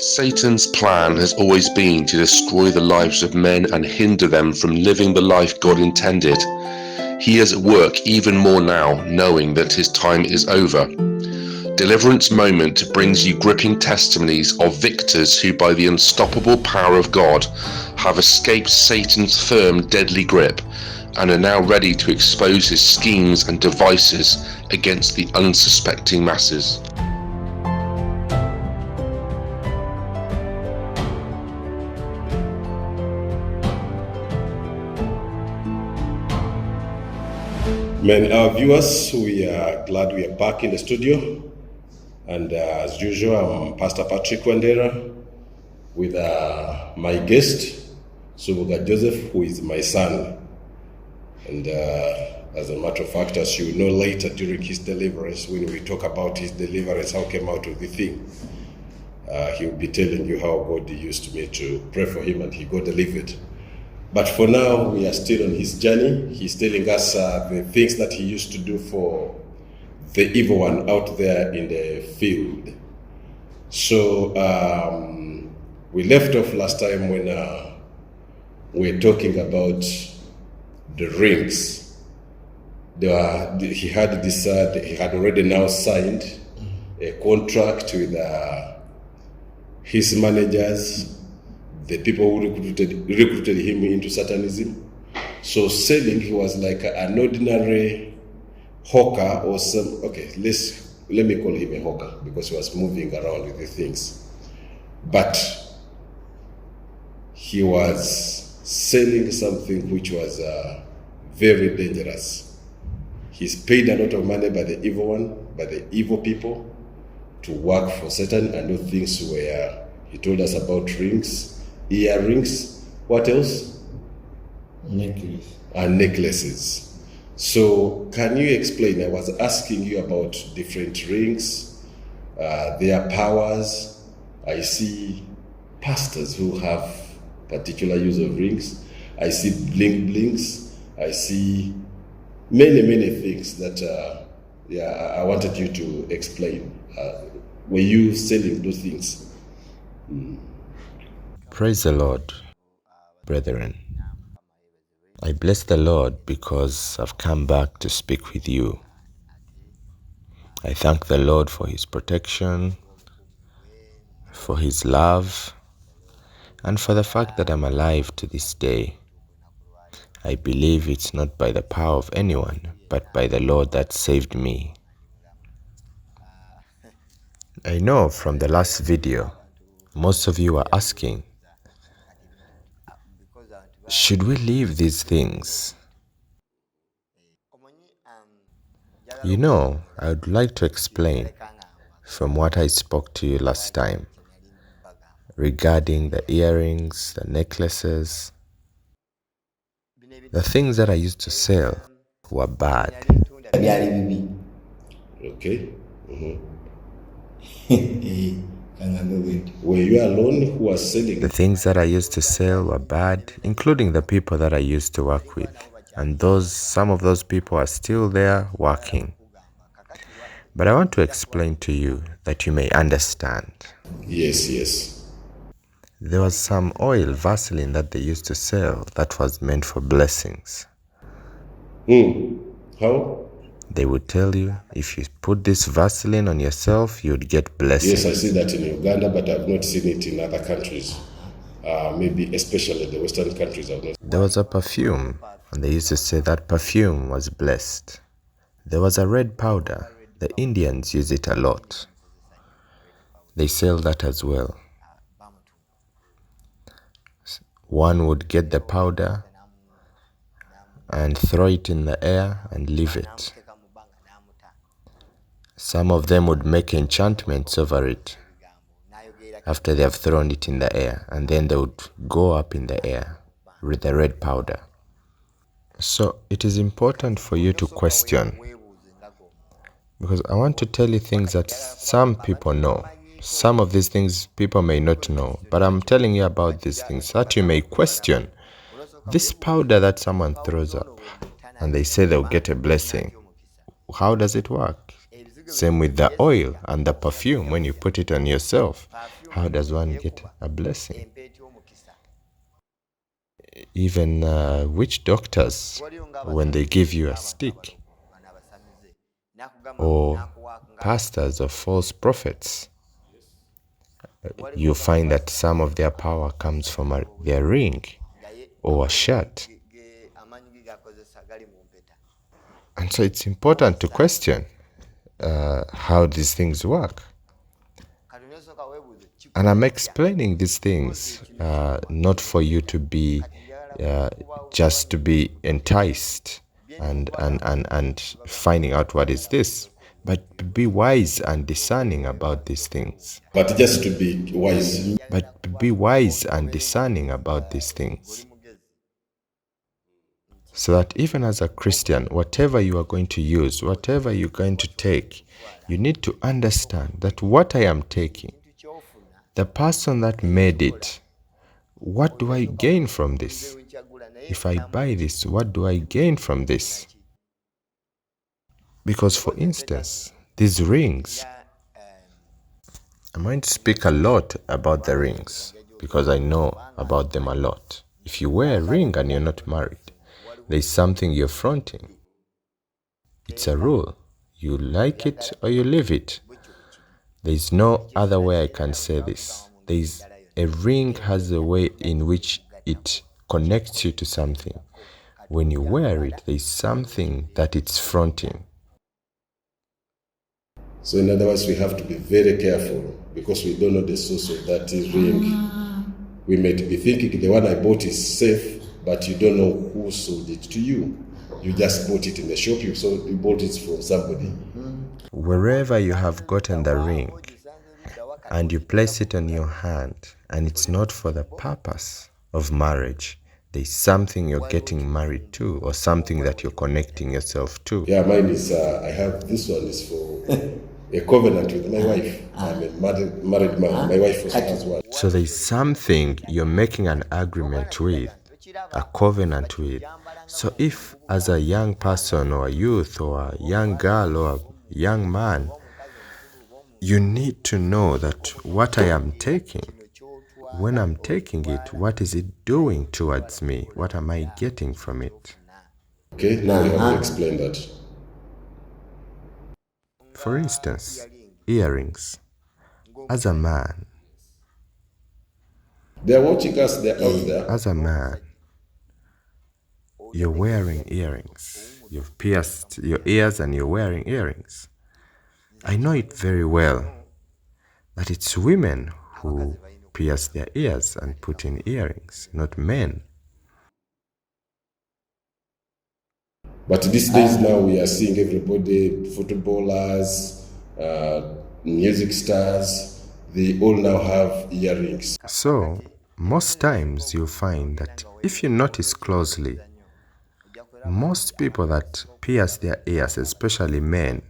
Satan's plan has always been to destroy the lives of men and hinder them from living the life God intended. He is at work even more now, knowing that his time is over. Deliverance Moment brings you gripping testimonies of victors who, by the unstoppable power of God, have escaped Satan's firm, deadly grip and are now ready to expose his schemes and devices against the unsuspecting masses. Men, our viewers, we are glad we are back in the studio. And as usual, I'm Pastor Patrick Wandera with my guest, Nsubuga Joseph, who is my son. And as a matter of fact, as you know later during his deliverance, when we talk about his deliverance, how came out of the thing, he will be telling you how God used me to pray for him and he got delivered. But for now, we are still on his journey. He's telling us the things that he used to do for the evil one out there in the field. So we left off last time when we were talking about the rings. He had this. He had already now signed a contract with his managers, the people who recruited him into Satanism. So selling, he was like an ordinary hawker or some, okay, let me call him a hawker because he was moving around with the things. But he was selling something which was very dangerous. He's paid a lot of money by the evil one, by the evil people, to work for Satan, and those things were, he told us about rings, earrings, what else? Necklace. And necklaces. So can you explain? I was asking you about different rings, their powers. I see pastors who have particular use of rings. I see bling blings. I see many things that I wanted you to explain. Were you selling those things? Praise the Lord, brethren. I bless the Lord because I've come back to speak with you. I thank the Lord for his protection, for his love, and for the fact that I'm alive to this day. I believe it's not by the power of anyone, but by the Lord that saved me. I know from the last video, most of you are asking, should we leave these things? You know, I would like to explain from what I spoke to you last time regarding the earrings, the necklaces. The things that I used to sell were bad. Okay. Were you alone who was selling? The things that I used to sell were bad, including the people that I used to work with. And some of those people are still there working. But I want to explain to you that you may understand. Yes. There was some oil, Vaseline, that they used to sell that was meant for blessings. How? They would tell you, if you put this Vaseline on yourself, you'd get blessings. Yes, I see that in Uganda, but I've not seen it in other countries. Maybe especially the Western countries. I've not. There was a perfume, and they used to say that perfume was blessed. There was a red powder. The Indians use it a lot. They sell that as well. One would get the powder and throw it in the air and leave it. Some of them would make enchantments over it after they have thrown it in the air, and then they would go up in the air with the red powder. So it is important for you to question, because I want to tell you things that some people know. Some of these things people may not know, but I'm telling you about these things so that you may question. This powder that someone throws up and they say they'll get a blessing, how does it work? Same with the oil and the perfume when you put it on yourself. How does one get a blessing? Even witch doctors, when they give you a stick, or pastors or false prophets, you find that some of their power comes from their ring or a shirt. And so it's important to question how these things work. And I'm explaining these things not for you to be just to be enticed and finding out what is this, but be wise and discerning about these things. But just to be wise. But be wise and discerning about these things. So that even as a Christian, whatever you are going to use, whatever you're going to take, you need to understand that what I am taking, the person that made it, what do I gain from this? If I buy this, what do I gain from this? Because, for instance, these rings, I'm going to speak a lot about the rings because I know about them a lot. If you wear a ring and you're not married, there's something you're fronting. It's a rule. You like it or you leave it. There's no other way I can say this. A ring has a way in which it connects you to something. When you wear it, there's something that it's fronting. So in other words, we have to be very careful because we don't know the source of that ring. We may be thinking the one I bought is safe, but you don't know who sold it to you. You just bought it in the shop, you bought it from somebody. Wherever you have gotten the ring and you place it on your hand and it's not for the purpose of marriage, there's something you're getting married to or something that you're connecting yourself to. Yeah, mine is, I have this one is for a covenant with my wife. I'm a married man. My wife also has one. So there's something you're making an agreement with, a covenant with. So if as a young person or a youth or a young girl or a young man, you need to know that what I am taking, when I'm taking it, what is it doing towards me? What am I getting from it? Okay, now you have to explain that. For instance, earrings. As a man, They're watching us, they're out there. as a man, you're wearing earrings. You've pierced your ears and you're wearing earrings. I know it very well that it's women who pierce their ears and put in earrings, not men. But these days now we are seeing everybody, footballers, music stars, they all now have earrings. So, most times you'll find that if you notice closely, most people that pierce their ears, especially men,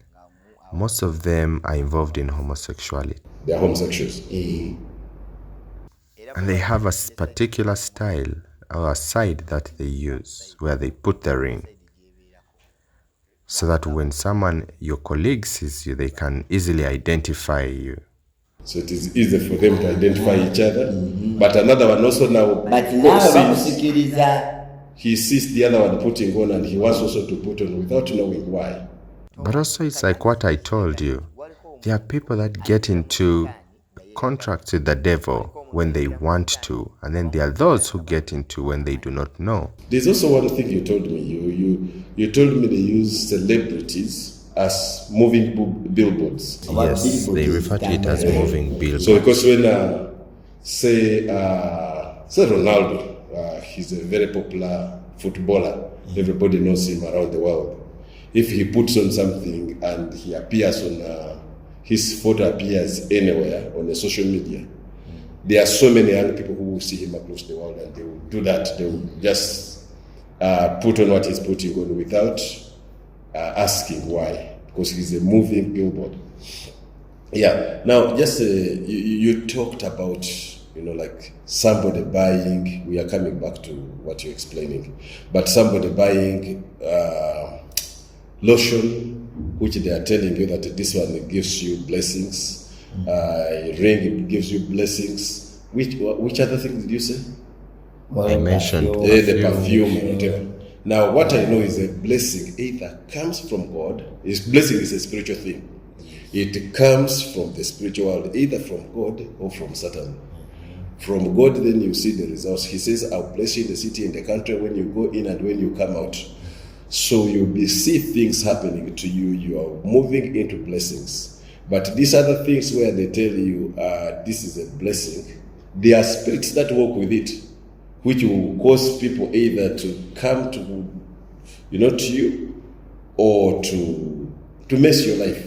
most of them are involved in homosexuality. They are homosexuals. And they have a particular style or a side that they use where they put the ring. So that when someone, your colleague, sees you, they can easily identify you. So it is easy for them to identify each other. But another one also now, he sees the other one putting on and he wants also to put on without knowing why. But also it's like what I told you. There are people that get into contracts with the devil when they want to, and then there are those who get into when they do not know. There's also one thing you told me. You told me they use celebrities as moving billboards. Yes, they refer to it as moving billboards. So because when, say Ronaldo, he's a very popular footballer. Everybody knows him around the world. If he puts on something and he appears on, his photo appears anywhere on the social media, there are so many young people who will see him across the world and they will do that. They will just put on what he's putting on without asking why, because he's a moving billboard. Yeah. Now, just you talked about, like somebody buying. We are coming back to what you're explaining, but somebody buying lotion, which they are telling you that this one gives you blessings, Ring, it gives you blessings. Which other thing did you say? I mentioned The perfume and whatever. Now, what I know is a blessing either comes from God. Blessing is a spiritual thing. It comes from the spiritual world, either from God or from Satan. From God, then you see the results. He says, I'll bless you in the city and the country when you go in and when you come out. So you'll see things happening to you. You are moving into blessings. But these other things where they tell you this is a blessing, there are spirits that work with it, which will cause people either to come to, to you, or to mess your life,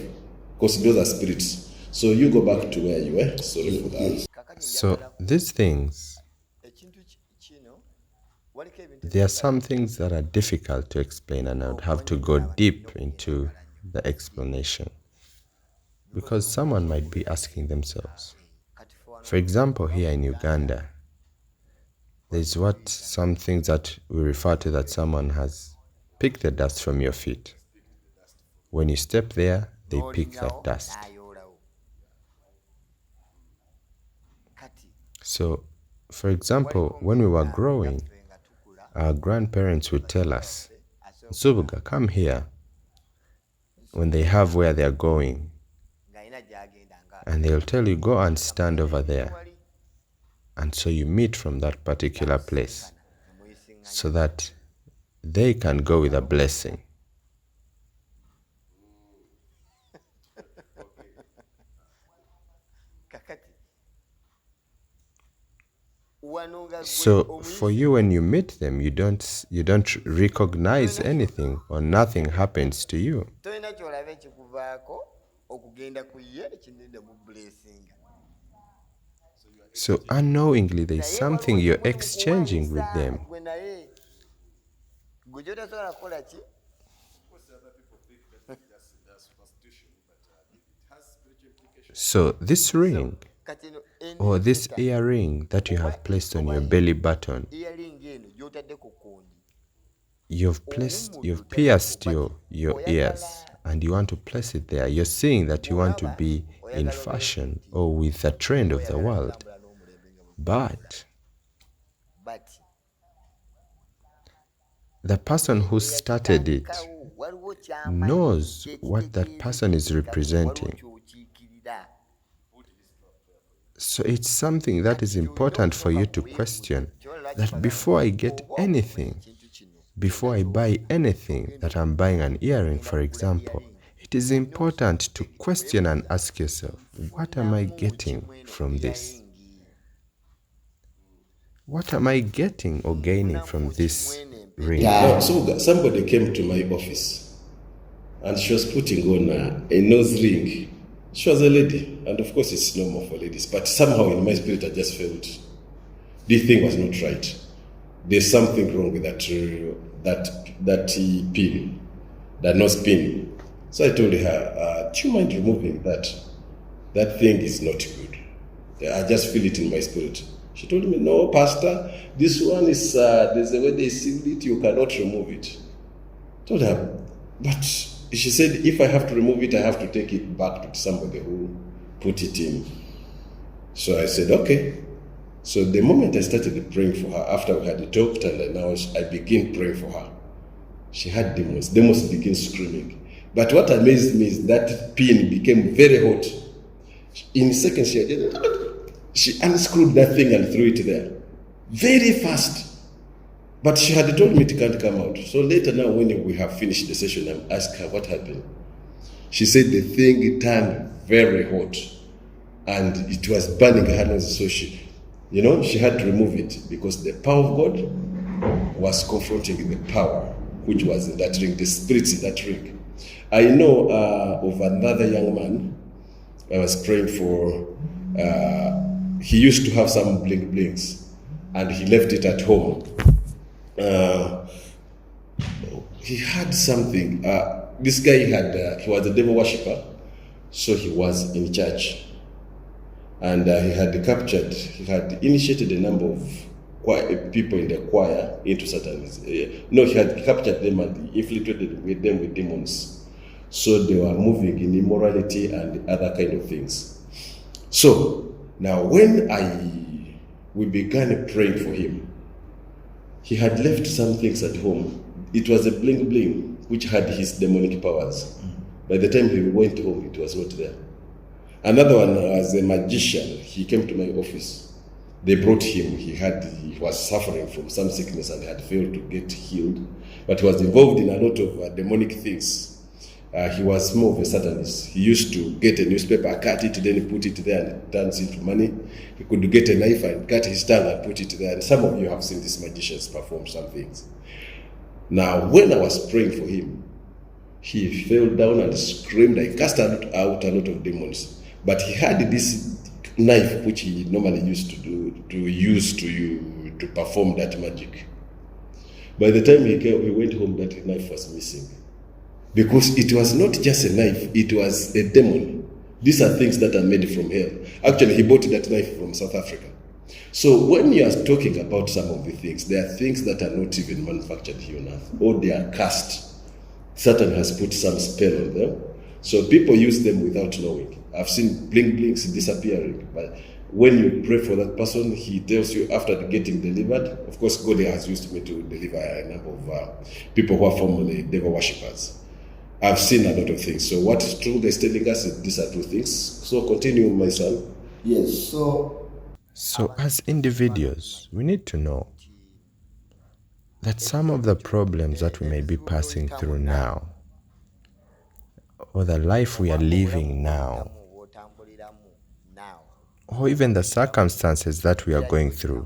because those are spirits. So you go back to where you were. Sorry for that. So these things, there are some things that are difficult to explain, and I would have to go deep into the explanation, because someone might be asking themselves. For example, here in Uganda, there's some things that we refer to that someone has picked the dust from your feet. When you step there, they pick that dust. So, for example, when we were growing, our grandparents would tell us, Nsubuga, come here, when they have where they're going. And they'll tell you, go and stand over there. And so you meet from that particular place, so that they can go with a blessing. So for you, when you meet them, you don't recognize anything, or nothing happens to you. So unknowingly, there's something you're exchanging with them. So this ring, or this earring that you have placed on your belly button, you've pierced your ears, and you want to place it there. You're saying that you want to be in fashion or with the trend of the world. But the person who started it knows what that person is representing. So it's something that is important for you to question, that before I get anything, before I buy anything, that I'm buying an earring, for example, it is important to question and ask yourself, what am I getting from this? What am I getting or gaining from this ring? Now, so somebody came to my office, and she was putting on a nose ring. She was a lady, and of course it's normal for ladies, but somehow in my spirit I just felt this thing was not right. There's something wrong with that pin, that nose pin. So I told her, do you mind removing that? That thing is not good. I just feel it in my spirit. She told me, no, Pastor, this one is, there's a way they sealed it, you cannot remove it. I told her, but she said, if I have to remove it, I have to take it back to somebody who put it in. So I said, okay. So the moment I started praying for her, after we had talked, and now I began praying for her, she had demons. Demons began screaming. But what amazed me is that pin became very hot. In seconds, she unscrewed that thing and threw it there. Very fast. But she had told me it can't come out. So later now, when we have finished the session, I asked her what happened. She said the thing turned very hot and it was burning her nose. So she had to remove it because the power of God was confronting the power which was in that ring, the spirits in that ring. I know of another young man I was praying for. He used to have some blings and he left it at home. He had something. This guy he was a devil worshipper, so he was in church, and he had initiated a number of people in the choir into Satanism. He had captured them and infiltrated with them with demons. So they were moving in immorality and other kind of things. So now when we began praying for him, he had left some things at home. It was a bling bling which had his demonic powers. By the time he went home, it was not there. Another one was a magician. He came to my office. They brought him. He was suffering from some sickness and had failed to get healed, but he was involved in a lot of demonic things. He was more of a satanist. He used to get a newspaper, cut it, then put it there, and it turns into money. He could get a knife and cut his tongue and put it there. And some of you have seen these magicians perform some things. Now, when I was praying for him, he fell down and screamed. I cast out a lot of demons. But he had this knife which he normally used to perform that magic. By the time he went home, that knife was missing. Because it was not just a knife, it was a demon. These are things that are made from hell. Actually, he bought that knife from South Africa. So when you are talking about some of the things, there are things that are not even manufactured here on earth, or they are cast. Satan has put some spell on them. So people use them without knowing. I've seen bling blings disappearing, but when you pray for that person, he tells you after getting delivered. Of course, God has used me to deliver a number of people who are formerly devil worshippers. I've seen a lot of things. So what Strong is telling us is these are two things. So continue, my son. Yes, So as individuals, we need to know that some of the problems that we may be passing through now, or the life we are living now, or even the circumstances that we are going through,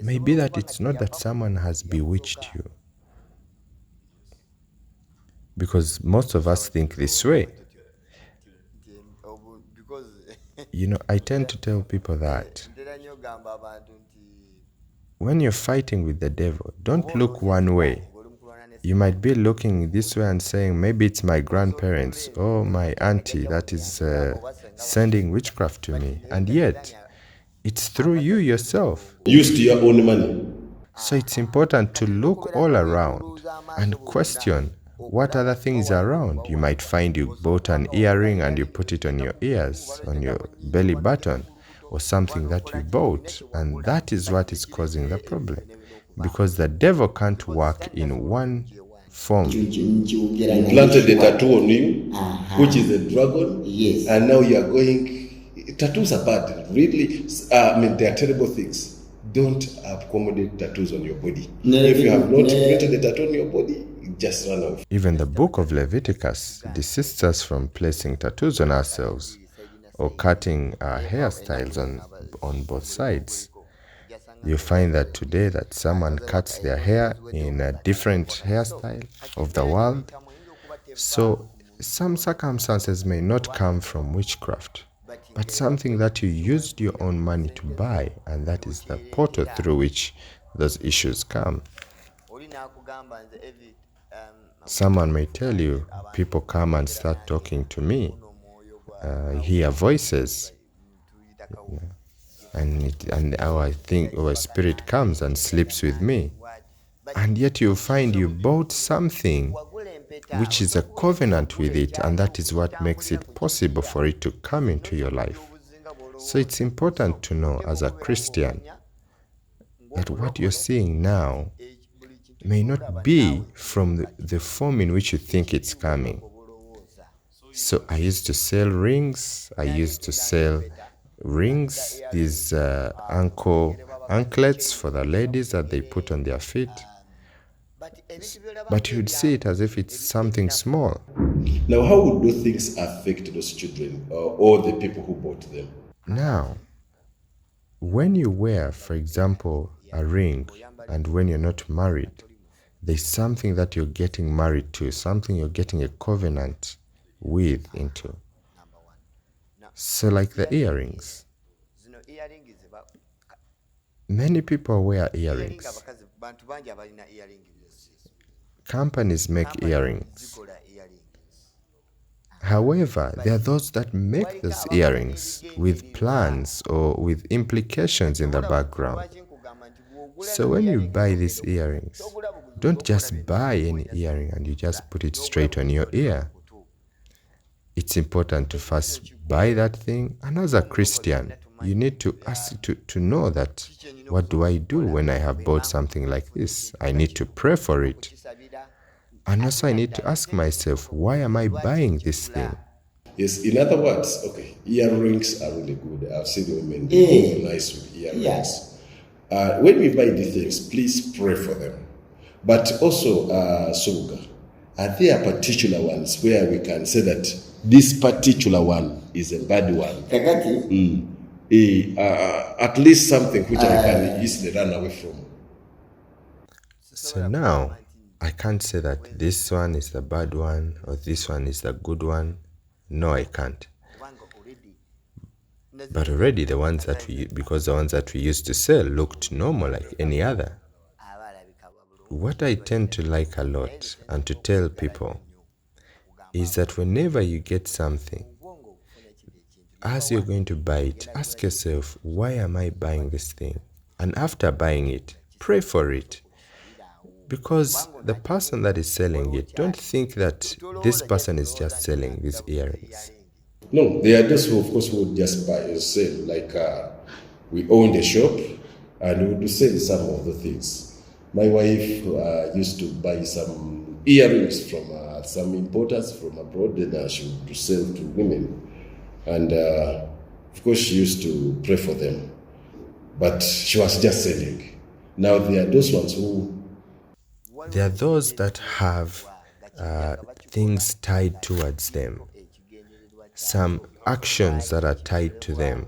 may be that it's not that someone has bewitched you. Because most of us think this way. You know, I tend to tell people that when you're fighting with the devil, don't look one way. You might be looking this way and saying, maybe it's my grandparents or my auntie that is sending witchcraft to me. And yet, it's through you yourself. Used your own money. So it's important to look all around and question what other things are around. You might find you bought an earring and you put it on your ears, on your belly button, or something that you bought, and that is what is causing the problem. Because the devil can't work in one form. You planted a tattoo on you, which is a dragon. Yes. And now you are going. Tattoos are bad, really. They are terrible things. Don't accommodate tattoos on your body. If you have not planted a tattoo on your body, just run off. Even the book of Leviticus desists us from placing tattoos on ourselves or cutting our hairstyles on both sides. You find that today that someone cuts their hair in a different hairstyle of the world. So some circumstances may not come from witchcraft, but something that you used your own money to buy, and that is the portal through which those issues come. Someone may tell you, people come and start talking to me, hear voices, and our spirit comes and sleeps with me. And yet you find you bought something which is a covenant with it, and that is what makes it possible for it to come into your life. So it's important to know as a Christian that what you're seeing now may not be from the form in which you think it's coming. So I used to sell rings. I used to sell rings, these anklets for the ladies that they put on their feet. But you'd see it as if it's something small. Now, how would those things affect those children or the people who bought them? Now, when you wear, for example, a ring, and when you're not married, there's something that you're getting married to, something you're getting a covenant with into. So like the earrings. Many people wear earrings. Companies make earrings. However, there are those that make those earrings with plans or with implications in the background. So when you buy these earrings, don't just buy any earring and you just put it straight on your ear. it's important to first buy that thing. And as a Christian, you need to ask to know that, what do I do when I have bought something like this? I need to pray for it. And also I need to ask myself, why am I buying this thing? Yes, in other words, okay, earrings are really good. I've seen women being nice with earrings. When we buy these things, please pray for them. But also, Nsubuga, are there particular ones where we can say that this particular one is a bad one? At least something which I can easily run away from. So now, I can't say that this one is the bad one or this one is the good one. No, I can't. But already the ones that we used to sell looked normal like any other. What I tend to like a lot and to tell people is that whenever you get something, as you're going to buy it, ask yourself, why am I buying this thing? And after buying it, pray for it. Because the person that is selling it, don't think that this person is just selling these earrings. No, there are those who, of course, would just buy and sell. Like we owned a shop and we would sell some of the things. My wife used to buy some earrings from some importers from abroad, and she would sell to women. And of course, she used to pray for them. But she was just selling. Now, there are those ones who... There are those that have things tied towards them, some actions that are tied to them.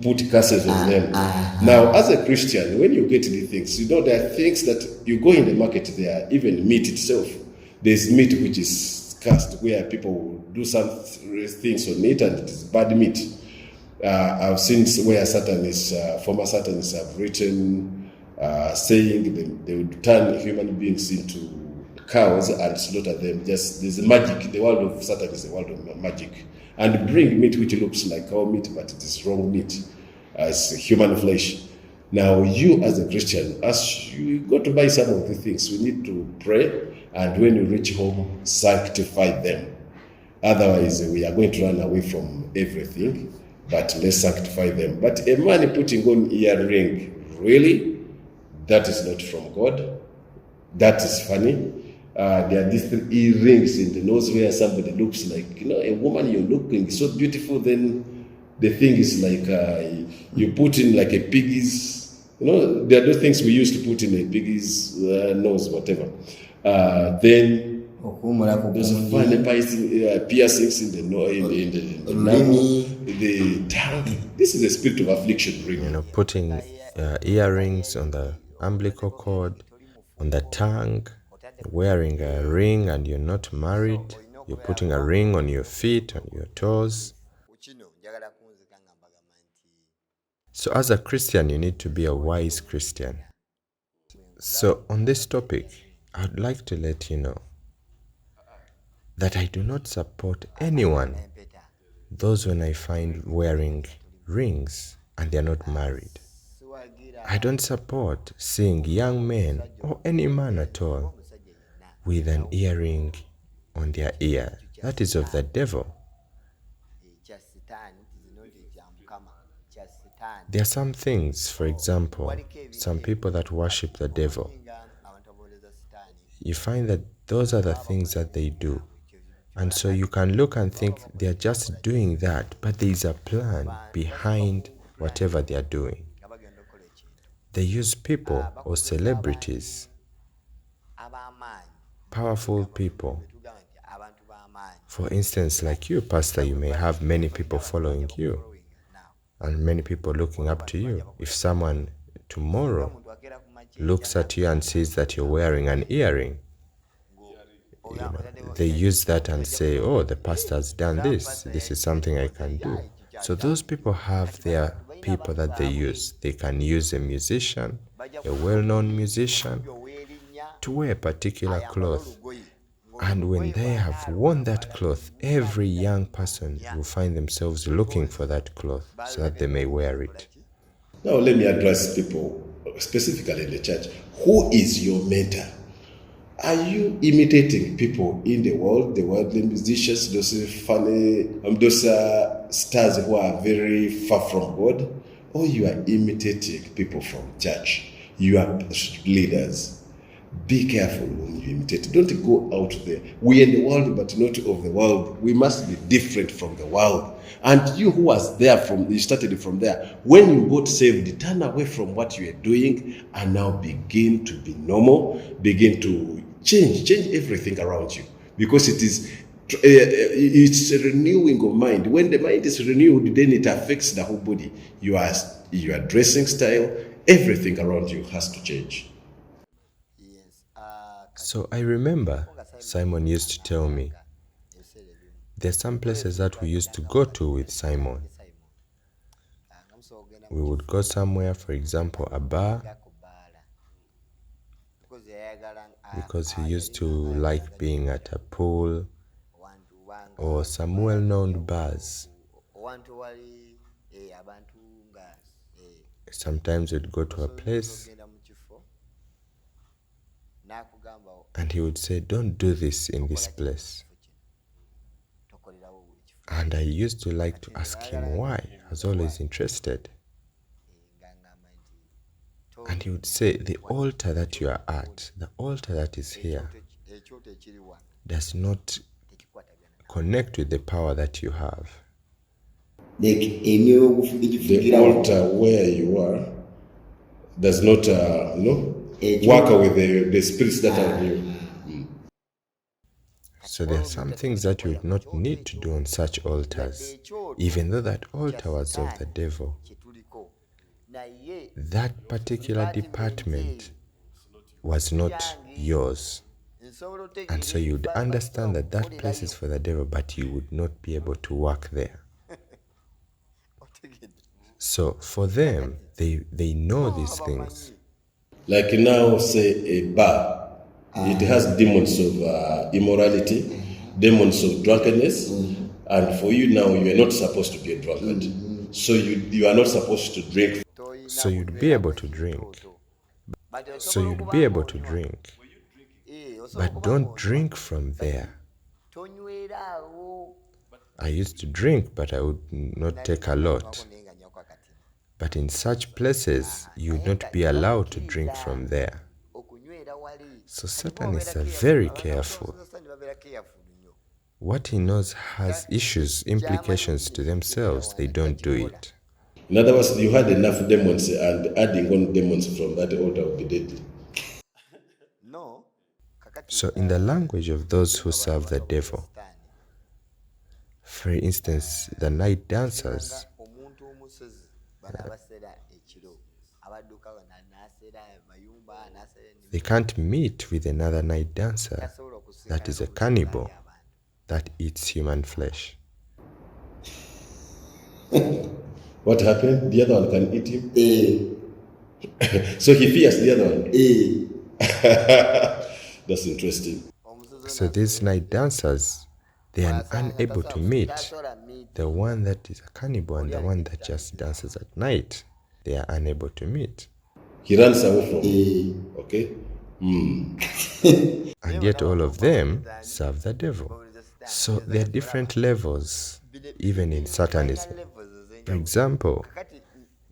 Put curses on them. Now, as a Christian, when you get these things, you know there are things that you go in the market, there are even meat itself. There's meat which is cursed, where people will do some things on it and it is bad meat. I've seen where former Satanists have written, saying they would turn human beings into cows and slaughter them. Just there's a magic. The world of Satan is a world of magic, and bring meat which looks like cow meat, but it is wrong meat, as human flesh. Now, you as a Christian, as you go to buy some of the things, we need to pray, and when you reach home, sanctify them. Otherwise, we are going to run away from everything. But let's sanctify them. But a man putting on earring, really, that is not from God. That is funny. There are these earrings in the nose where somebody looks like, a woman, you're looking so beautiful, then the thing is like you put in like a piggy's, there are those things we used to put in a piggy's nose, whatever. Then those funny piercings in the navel, the tongue. This is a spirit of affliction, really. Putting earrings on the umbilical cord, on the tongue, wearing a ring and you're not married, you're putting a ring on your feet, on your toes. So as a Christian, you need to be a wise Christian. So on this topic, I'd like to let you know that I do not support anyone, those when I find wearing rings and they're not married. I don't support seeing young men or any man at all with an earring on their ear. That is of the devil. There are some things, for example, some people that worship the devil. You find that those are the things that they do. And so you can look and think they're just doing that, but there is a plan behind whatever they are doing. They use people or celebrities, powerful people. For instance, like you, Pastor, you may have many people following you and many people looking up to you. If someone tomorrow looks at you and sees that you're wearing an earring, they use that and say, oh, the pastor has done this. This is something I can do. So those people have their people that they use. They can use a musician, a well-known musician, to wear a particular cloth. And when they have worn that cloth, every young person will find themselves looking for that cloth so that they may wear it. Now let me address people specifically in the church. Who is your mentor? Are you imitating people in the world, the worldly musicians, those funny, those stars who are very far from God, or you are imitating people from church? You are leaders. Be careful when you imitate. Don't go out there. We are in the world, but not of the world. We must be different from the world. And you who was there from, you started from there. When you got saved, turn away from what you are doing and now begin to be normal. Begin to change everything around you, because it is it's a renewing of mind. When the mind is renewed, then it affects the whole body. Your dressing style, everything around you has to change. So I remember Simon used to tell me, there's some places that we used to go to with Simon. We would go somewhere, for example, a bar, because he used to like being at a pool or some well-known bars. Sometimes we'd go to a place and he would say, don't do this in this place. And I used to like to ask him why. I was always interested. And he would say, the altar that you are at, the altar that is here, does not connect with the power that you have. The altar where you are does not, work with the spirits that are in you. So there are some things that you would not need to do on such altars, even though that altar was of the devil. That particular department was not yours. And so you'd understand that that place is for the devil, but you would not be able to work there. So for them, they know these things. Like now, say a bar, it has demons of immorality, demons of drunkenness, and for you now, you are not supposed to be a drunkard. So you are not supposed to drink. So you'd be able to drink. But don't drink from there. I used to drink, but I would not take a lot. But in such places, you would not be allowed to drink from there. So Satanists are very careful. What he knows has issues, implications to themselves, they don't do it. In other words, you had enough demons, and adding on demons from that altar would be deadly. So in the language of those who serve the devil, for instance, the night dancers, they can't meet with another night dancer that is a cannibal that eats human flesh. What happened? The other one can eat him? So he fears the other one? That's interesting. So these night dancers, they are unable to meet the one that is a cannibal and the one that just dances at night. They are unable to meet. He runs away from him. Okay? And yet all of them serve the devil. So there are different levels, even in Satanism. For example,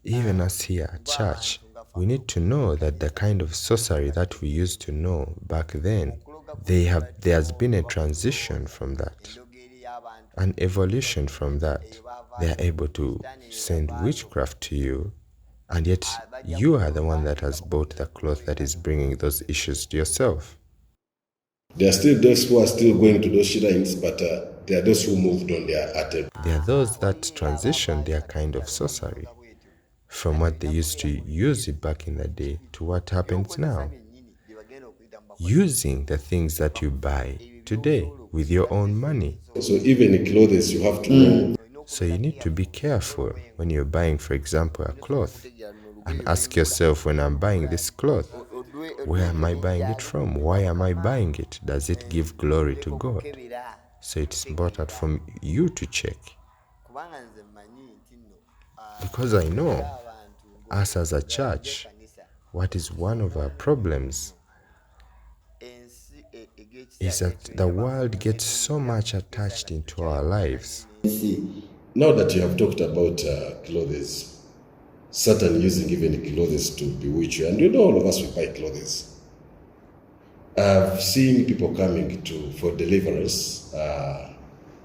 even us here at church, we need to know that the kind of sorcery that we used to know back then, there's been a transition from that, an evolution from that. They are able to send witchcraft to you, and yet you are the one that has bought the cloth that is bringing those issues to yourself. There are still those who are still going to those shrines, but there are those who moved on their attempt. There are those that transition their kind of sorcery from what they used to use it back in the day to what happens now, using the things that you buy today with your own money. So even in clothes, you have to know. So you need to be careful when you're buying, for example, a cloth, and ask yourself, when I'm buying this cloth, where am I buying it from? Why am I buying it? Does it give glory to God? So it's important for you to check. Because I know, us as a church, what is one of our problems is that the world gets so much attached into our lives. Now that you have talked about clothes, Satan using even clothes to bewitch you, and you know all of us we buy clothes. I've seen people coming for deliverance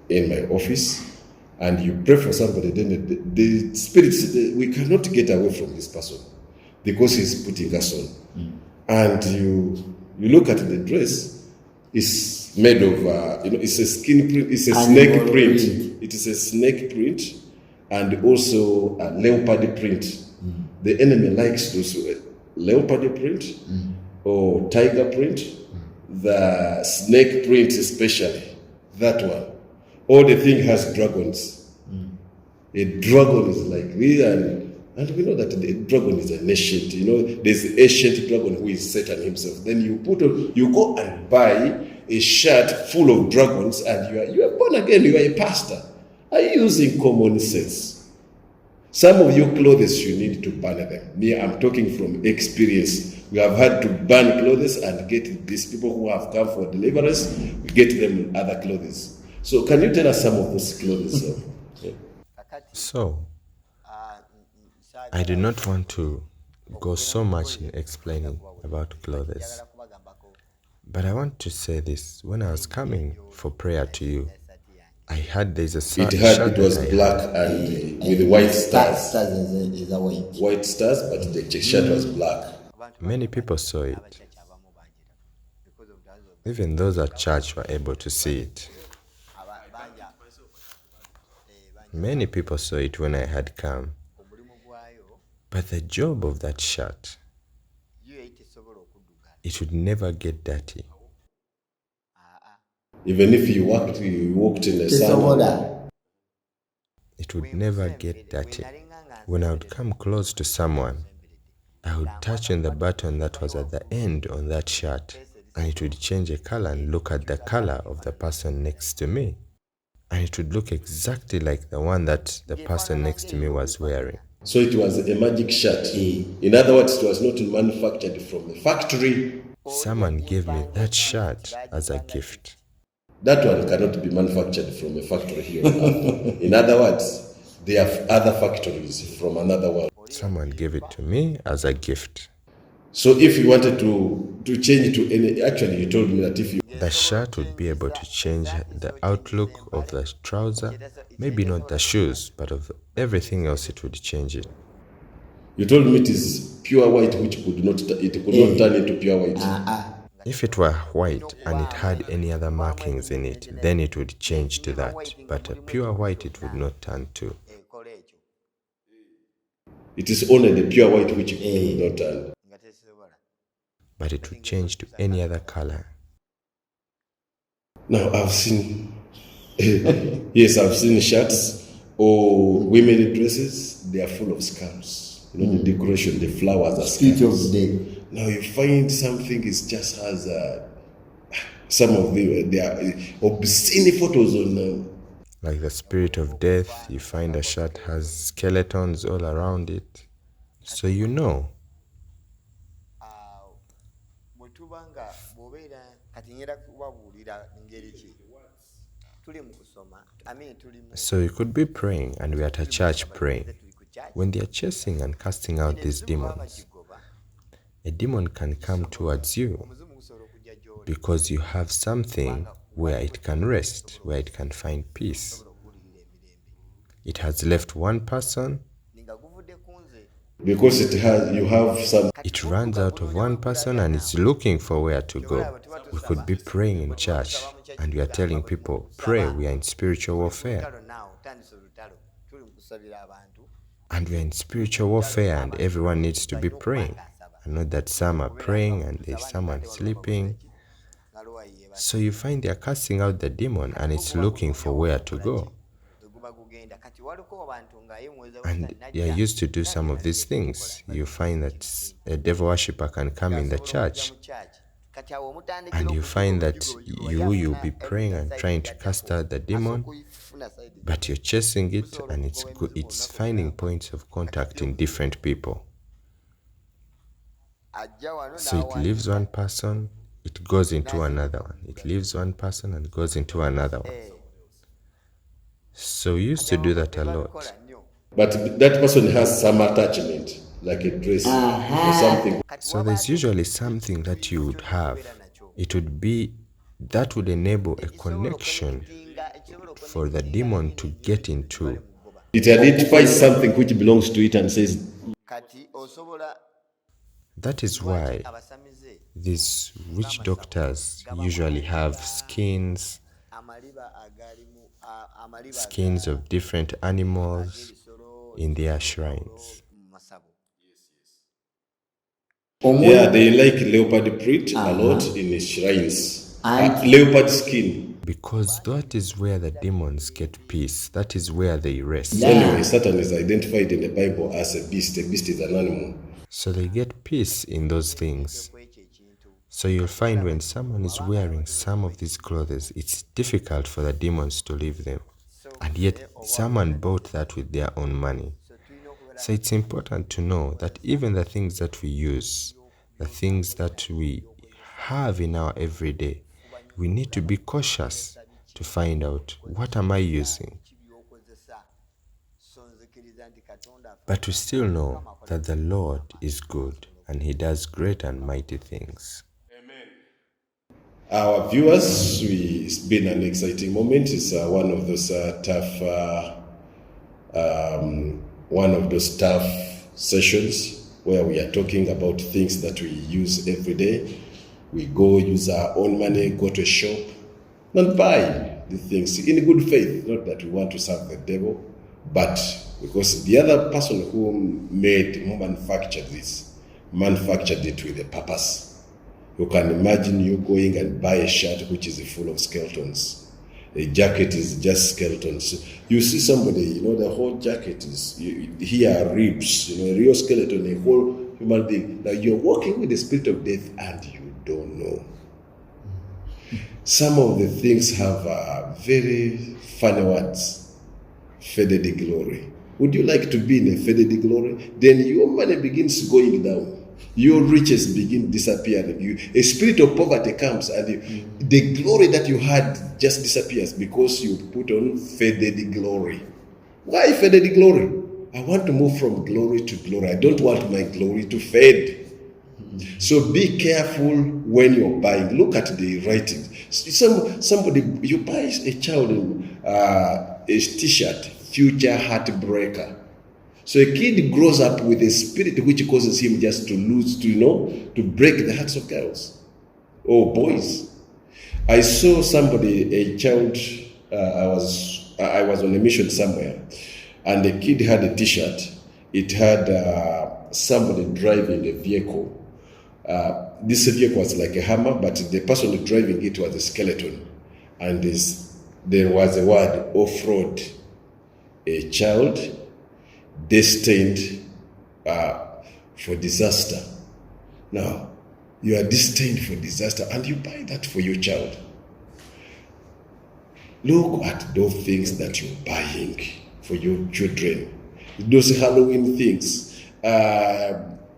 in my office, and you pray for somebody, then the spirits, we cannot get away from this person because he's putting us on. And you look at the dress, it's made of, it's a skin print, it's a snake print. It is a snake print and also a leopard print. The enemy likes those leopard print or tiger print, the snake print especially, that one. All the thing has dragons. A dragon is like this, and we know that the dragon is an ancient, there's the ancient dragon who is Satan himself. Then you go and buy a shirt full of dragons, and you are born again, you are a pastor. Are you using common sense? Some of your clothes you need to burn them. Me, I'm talking from experience. We have had to burn clothes and get these people who have come for deliverance, we get them other clothes. So can you tell us some of those clothes? So, I do not want to go so much in explaining about clothes, but I want to say this. When I was coming for prayer to you, I had there's a shirt. It was black and with white stars. White stars, but the shirt was black. Many people saw it. Even those at church were able to see it. Many people saw it when I had come. But the job of that shirt, it would never get dirty. Even if you walked in the sun, it would never get dirty. When I would come close to someone, I would touch on the button that was at the end on that shirt, and it would change a color and look at the color of the person next to me. And it would look exactly like the one that the person next to me was wearing. So it was a magic shirt. In other words, it was not manufactured from a factory. Someone gave me that shirt as a gift. That one cannot be manufactured from a factory here on Earth. In other words, there are other factories from another world. Someone gave it to me as a gift. So if you wanted to change it to any, actually you told me that if you... The shirt would be able to change the outlook of the trouser, maybe not the shoes, but of everything else it would change it. You told me it is pure white, which could not turn into pure white. If it were white and it had any other markings in it, then it would change to that, but a pure white it would not turn to. It is only the pure white which it would not turn. But it would change to any other color. Now I've seen, yes, I've seen shirts or women dresses. They are full of scarves. The decoration, the flowers are scarves. Now you find something is just has some of them. They are obscene photos on. Like the spirit of death, you find a shirt has skeletons all around it. So you know. So you could be praying, and we're at a church praying. When they are chasing and casting out these demons, a demon can come towards you because you have something where it can rest, where it can find peace. It has left one person. Because you have some... It runs out of one person and it's looking for where to go. We could be praying in church and we are telling people, pray, we are in spiritual warfare. And we are in spiritual warfare and everyone needs to be praying. And not that some are praying and there's someone sleeping. So you find they are casting out the demon and it's looking for where to go. And you are used to do some of these things. You find that a devil worshipper can come in the church and you find that you'll be praying and trying to cast out the demon, but you're chasing it and it's finding points of contact in different people. So it leaves one person, it goes into another one. It leaves one person and goes into another one. So we used to do that a lot. But that person has some attachment, like a dress or something. So there's usually something that you would have. It would be that would enable a connection for the demon to get into. It identifies something which belongs to it and says, That is why these witch doctors usually have skins of different animals in their shrines. yeah, they like leopard print a lot in the shrines. Leopard skin. Because that is where the demons get peace. That is where they rest. Anyway, Satan is identified in the Bible as a beast. A beast is an animal. So they get peace in those things. So you'll find when someone is wearing some of these clothes, it's difficult for the demons to leave them. And yet someone bought that with their own money. So it's important to know that even the things that we use, the things that we have in our everyday, we need to be cautious to find out, what am I using? But we still know that the Lord is good and He does great and mighty things. Our viewers, it's been an exciting moment. It's one of those tough sessions where we are talking about things that we use every day. We go use our own money, go to a shop, and buy the things in good faith. Not that we want to serve the devil, but because the other person who manufactured it with a purpose. You can imagine you going and buy a shirt which is full of skeletons. A jacket is just skeletons. You see somebody, the whole jacket is, here are ribs, a real skeleton, a whole human being. Now you're walking with the spirit of death and you don't know. Some of the things have very funny words. Faded glory. Would you like to be in a faded glory? Then your money begins going down. Your riches begin disappearing. A spirit of poverty comes and the glory that you had just disappears because you put on faded glory. Why faded glory? I want to move from glory to glory. I don't want my glory to fade. So be careful when you're buying. Look at the writing. Somebody, you buy a child a t-shirt, future heartbreaker. So a kid grows up with a spirit which causes him just to lose, to break the hearts of girls or boys. I saw somebody, a child, I was on a mission somewhere, and the kid had a t-shirt. It had somebody driving a vehicle. This vehicle was like a hammer, but the person driving it was a skeleton. And there was a word, off-road, a child destined for disaster. Now, you are destined for disaster and you buy that for your child. Look at those things that you're buying for your children. Those Halloween things,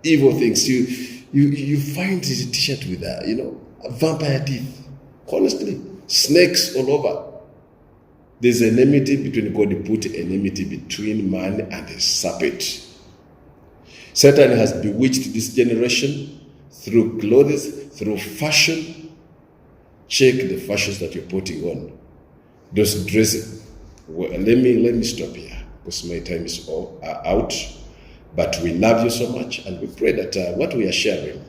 evil things. You find this t-shirt with vampire teeth. Honestly, snakes all over. There's an enmity between God. He put enmity between man and the serpent. Satan has bewitched this generation through clothes, through fashion. Check the fashions that you're putting on. Those dresses. Well, let me stop here because my time is out. But we love you so much, and we pray that what we are sharing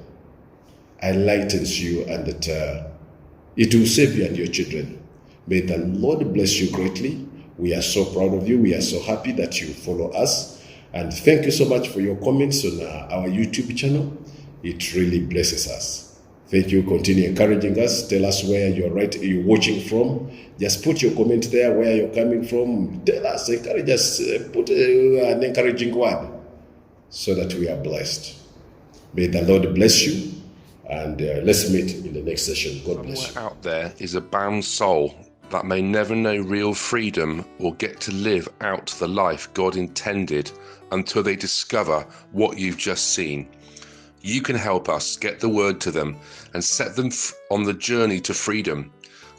enlightens you and that it will save you and your children. May the Lord bless you greatly. We are so proud of you. We are so happy that you follow us. And thank you so much for your comments on our YouTube channel. It really blesses us. Thank you. Continue encouraging us. Tell us where you're watching from. Just put your comment there, where you're coming from. Tell us, encourage us, put an encouraging word so that we are blessed. May the Lord bless you. And let's meet in the next session. God bless you. Somewhere out there is a bound soul that may never know real freedom or get to live out the life God intended until they discover what you've just seen. You can help us get the word to them and set them on the journey to freedom.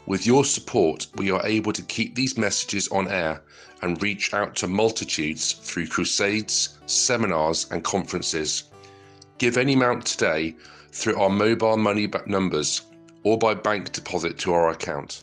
With your support, we are able to keep these messages on air and reach out to multitudes through crusades, seminars, and conferences. Give any amount today through our mobile money numbers or by bank deposit to our account.